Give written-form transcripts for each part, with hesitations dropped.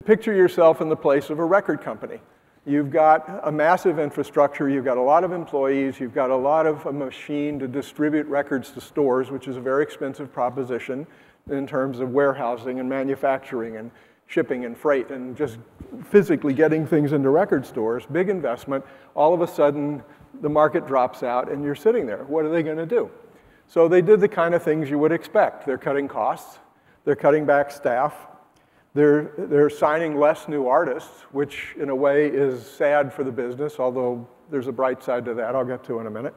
Picture yourself in the place of a record company. You've got a massive infrastructure, you've got a lot of employees, you've got a lot of a machine to distribute records to stores, which is a very expensive proposition in terms of warehousing and manufacturing and shipping and freight and just physically getting things into record stores, big investment. All of a sudden, the market drops out and you're sitting there. What are they going to do? So they did the kind of things you would expect. They're cutting costs, they're cutting back staff, they're signing less new artists, which in a way is sad for the business, although there's a bright side to that I'll get to in a minute.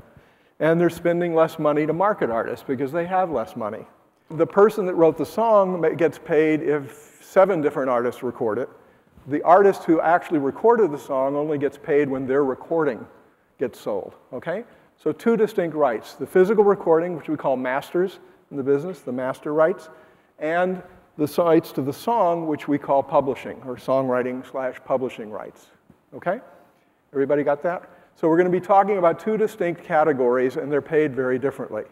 And they're spending less money to market artists because they have less money. The person that wrote the song gets paid if 7 different artists record it. The artist who actually recorded the song only gets paid when their recording gets sold, okay? So 2 distinct rights, the physical recording, which we call masters in the business, the master rights, and the rights to the song, which we call publishing, or songwriting/publishing rights, okay? Everybody got that? So we're going to be talking about 2 distinct categories, and they're paid very differently.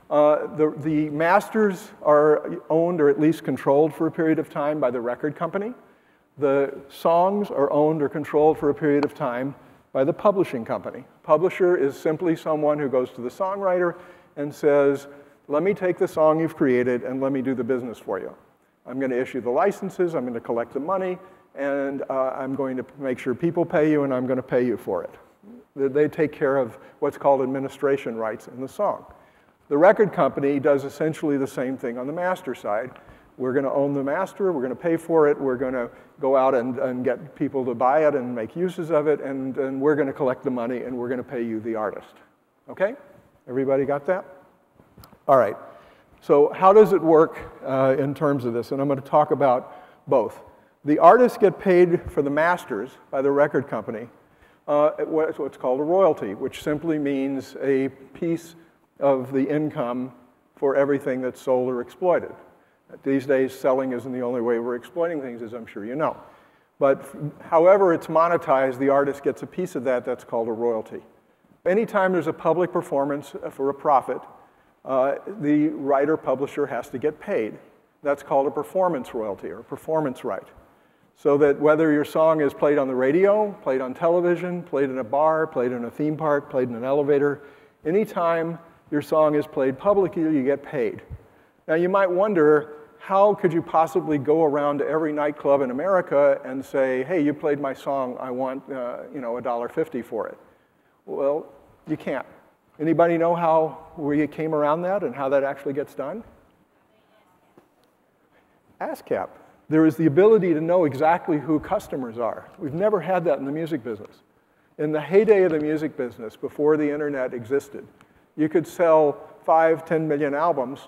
The masters are owned or at least controlled for a period of time by the record company. The songs are owned or controlled for a period of time by the publishing company. Publisher is simply someone who goes to the songwriter and says, let me take the song you've created and let me do the business for you. I'm going to issue the licenses, I'm going to collect the money, and I'm going to make sure people pay you, and I'm going to pay you for it. They take care of what's called administration rights in the song. The record company does essentially the same thing on the master side. We're going to own the master, we're going to pay for it, we're going to go out and get people to buy it and make uses of it, and we're going to collect the money, and we're going to pay you, the artist. Okay? Everybody got that? All right. So how does it work in terms of this? And I'm going to talk about both. The artists get paid for the masters by the record company, what's called a royalty, which simply means a piece of the income for everything that's sold or exploited. These days, selling isn't the only way we're exploiting things, as I'm sure you know. But however it's monetized, the artist gets a piece of that. That's called a royalty. Anytime there's a public performance for a profit, the writer-publisher has to get paid. That's called a performance royalty or performance right. So that whether your song is played on the radio, played on television, played in a bar, played in a theme park, played in an elevator, anytime your song is played publicly, you get paid. Now you might wonder, how could you possibly go around to every nightclub in America and say, hey, you played my song, I want $1.50 for it? Well, you can't. Anybody know where you came around that and how that actually gets done? ASCAP. There is the ability to know exactly who customers are. We've never had that in the music business. In the heyday of the music business, before the internet existed, you could sell 5-10 million albums,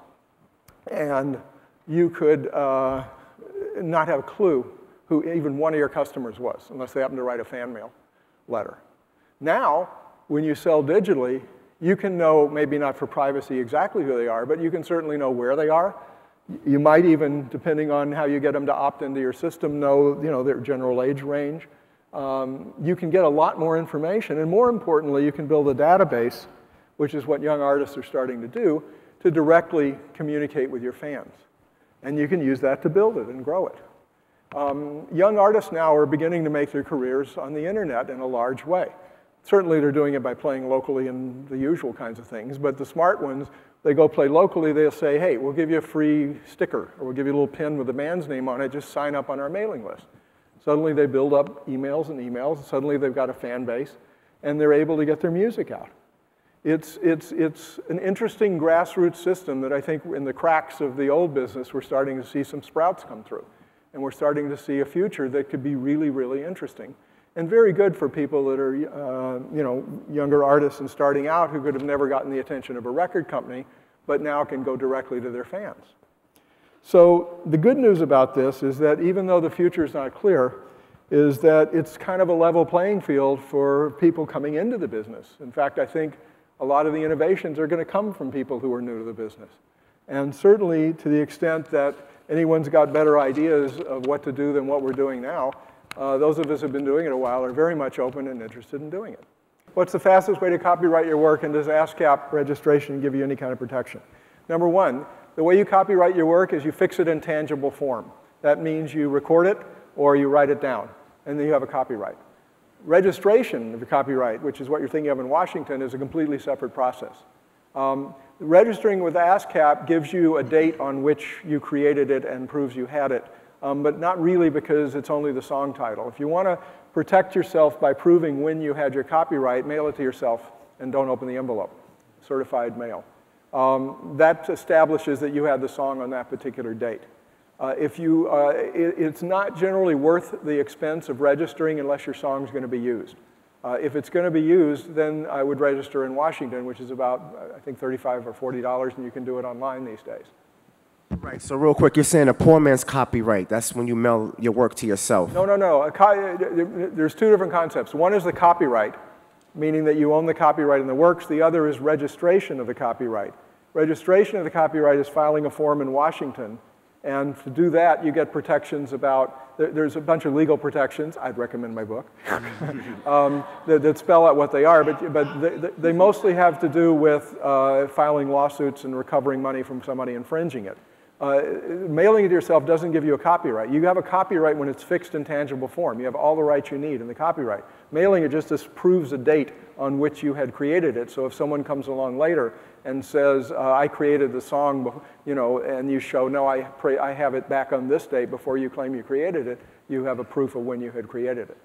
and you could not have a clue who even one of your customers was, unless they happened to write a fan mail letter. Now, when you sell digitally, you can know, maybe not for privacy exactly who they are, but you can certainly know where they are. You might even, depending on how you get them to opt into your system, know their general age range. You can get a lot more information, and more importantly, you can build a database, which is what young artists are starting to do, to directly communicate with your fans. And you can use that to build it and grow it. Young artists now are beginning to make their careers on the internet in a large way. Certainly they're doing it by playing locally and the usual kinds of things, but the smart ones, they go play locally, they'll say, hey, we'll give you a free sticker, or we'll give you a little pin with the band's name on it, just sign up on our mailing list. Suddenly they build up emails and emails, and suddenly they've got a fan base, and they're able to get their music out. It's an interesting grassroots system that I think in the cracks of the old business, we're starting to see some sprouts come through. And we're starting to see a future that could be really, really interesting. And very good for people that are, younger artists and starting out who could have never gotten the attention of a record company, but now can go directly to their fans. So the good news about this is that even though the future is not clear, is that it's kind of a level playing field for people coming into the business. In fact, I think a lot of the innovations are going to come from people who are new to the business. And certainly to the extent that anyone's got better ideas of what to do than what we're doing now, those of us who have been doing it a while are very much open and interested in doing it. What's the fastest way to copyright your work, and does ASCAP registration give you any kind of protection? Number one, the way you copyright your work is you fix it in tangible form. That means you record it, or you write it down, and then you have a copyright. Registration of the copyright, which is what you're thinking of in Washington, is a completely separate process. Registering with ASCAP gives you a date on which you created it and proves you had it, but not really because it's only the song title. If you want to protect yourself by proving when you had your copyright, mail it to yourself and don't open the envelope. Certified mail. That establishes that you had the song on that particular date. It's not generally worth the expense of registering unless your song is going to be used. If it's going to be used, then I would register in Washington, which is about, I think, $35 or $40, and you can do it online these days. Right, so real quick, you're saying a poor man's copyright, that's when you mail your work to yourself. No, no, no. There's two different concepts. One is the copyright, meaning that you own the copyright in the works. The other is registration of the copyright. Registration of the copyright is filing a form in Washington. And to do that, you get protections about, there's a bunch of legal protections, I'd recommend my book, that spell out what they are, but they mostly have to do with filing lawsuits and recovering money from somebody infringing it. Mailing it to yourself doesn't give you a copyright. You have a copyright when it's fixed in tangible form. You have all the rights you need in the copyright. Mailing it just proves a date on which you had created it. So if someone comes along later and says, I created the song, and you show, no, I have it back on this date before you claim you created it, you have a proof of when you had created it.